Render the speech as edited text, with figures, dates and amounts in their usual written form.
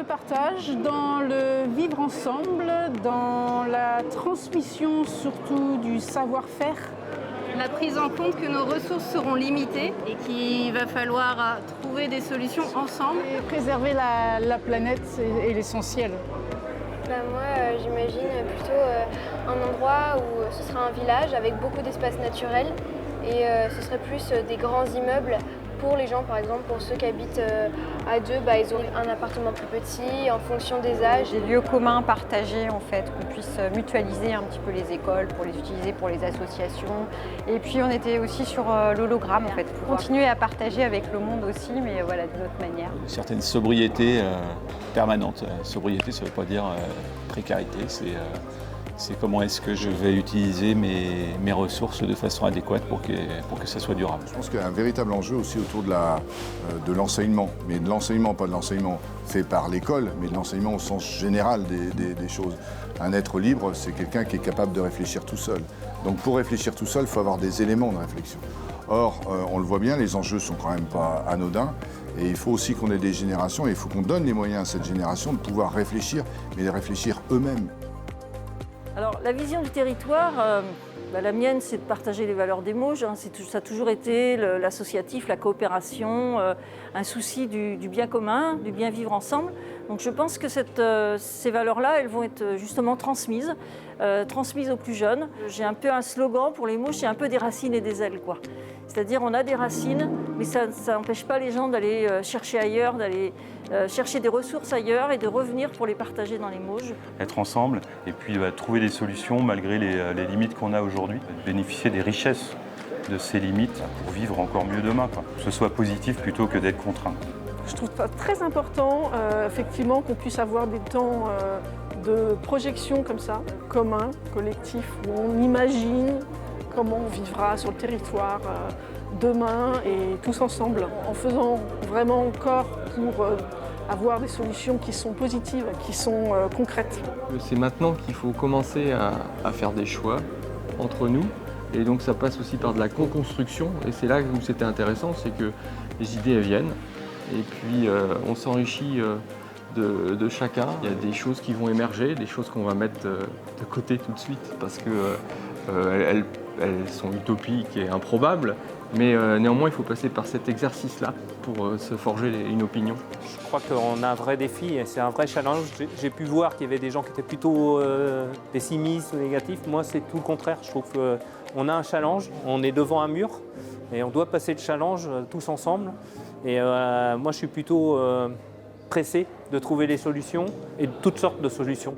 partage, dans le vivre ensemble, dans la transmission surtout du savoir-faire. La prise en compte que nos ressources seront limitées et qu'il va falloir trouver des solutions ensemble. Et préserver la planète est l'essentiel. Moi, j'imagine plutôt un endroit où ce sera un village avec beaucoup d'espaces naturels et ce serait plus des grands immeubles pour les gens, par exemple, pour ceux qui habitent à deux, ils auraient un appartement plus petit en fonction des âges. Des lieux communs partagés, en fait, qu'on puisse mutualiser un petit peu les écoles pour les utiliser pour les associations. Et puis on était aussi sur l'hologramme, en fait, pour continuer à partager avec le monde aussi, mais voilà, d'une autre manière. Une certaine sobriété permanente. Sobriété, ça ne veut pas dire précarité, c'est comment est-ce que je vais utiliser mes ressources de façon adéquate pour que ça soit durable. Je pense qu'il y a un véritable enjeu aussi autour de l'enseignement, mais de l'enseignement, pas de l'enseignement fait par l'école, mais de l'enseignement au sens général des choses. Un être libre, c'est quelqu'un qui est capable de réfléchir tout seul. Donc pour réfléchir tout seul, il faut avoir des éléments de réflexion. Or, on le voit bien, les enjeux sont quand même pas anodins. Et il faut aussi qu'on ait des générations, et il faut qu'on donne les moyens à cette génération de pouvoir réfléchir, mais de réfléchir eux-mêmes. Alors, la vision du territoire, la mienne, c'est de partager les valeurs des Mauges. Ça a toujours été l'associatif, la coopération, un souci du bien commun, du bien vivre ensemble. Donc je pense que ces valeurs-là, elles vont être justement transmises aux plus jeunes. J'ai un peu un slogan pour les Mauges, c'est un peu des racines et des ailes, quoi. C'est-à-dire on a des racines, mais ça n'empêche pas les gens d'aller chercher ailleurs, d'aller chercher des ressources ailleurs et de revenir pour les partager dans les Mauges. Être ensemble et puis trouver des solutions malgré les limites qu'on a aujourd'hui. Bénéficier des richesses de ces limites pour vivre encore mieux demain, quoi. Que ce soit positif plutôt que d'être contraint. Je trouve ça très important, effectivement, qu'on puisse avoir des temps de projection comme ça, communs, collectifs, où on imagine comment on vivra sur le territoire demain et tous ensemble, en faisant vraiment encore pour avoir des solutions qui sont positives, qui sont concrètes. C'est maintenant qu'il faut commencer à faire des choix entre nous. Et donc ça passe aussi par de la co-construction. Et c'est là où c'était intéressant, c'est que les idées elles viennent. Et puis on s'enrichit de chacun. Il y a des choses qui vont émerger, des choses qu'on va mettre de côté tout de suite parce qu'elles sont utopiques et improbables. Mais néanmoins, il faut passer par cet exercice-là pour se forger une opinion. Je crois qu'on a un vrai défi et c'est un vrai challenge. J'ai pu voir qu'il y avait des gens qui étaient plutôt pessimistes ou négatifs. Moi, c'est tout le contraire. Je trouve qu'on a un challenge, on est devant un mur et on doit passer le challenge tous ensemble. Et moi, je suis plutôt pressé de trouver des solutions et de toutes sortes de solutions.